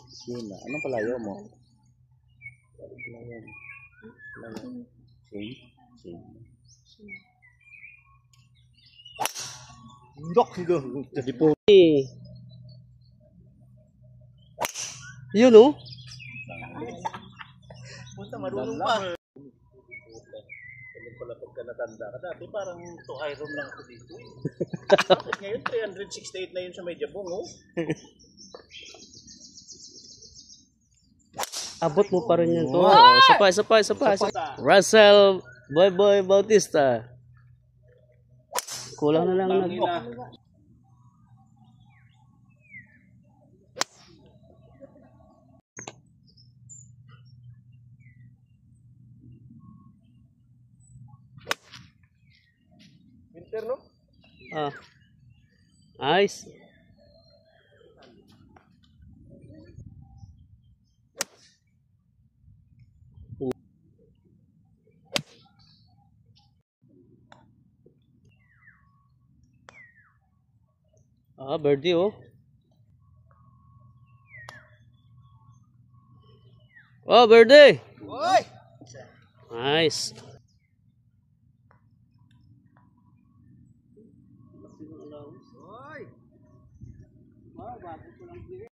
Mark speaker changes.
Speaker 1: Sina. Anong palayo mo? Palayo. Palayo. Sing. Dok hingga jadi putih.
Speaker 2: Yun oh.
Speaker 1: Punta marunong pa. Ganun pala pagka natanda ka. Dati parang to iron lang ako dito. Ngayon 368 na yun sa may jabong oh.
Speaker 2: Abot mo pa rin yan to. Wow. Isa pa. Russell Boy Bautista. Kulang na lang
Speaker 1: Winter no?
Speaker 2: Nice. Birdie oh. Oh, birdie.
Speaker 1: Oy!
Speaker 2: Nice.
Speaker 1: Oy! Wow, bago ko lang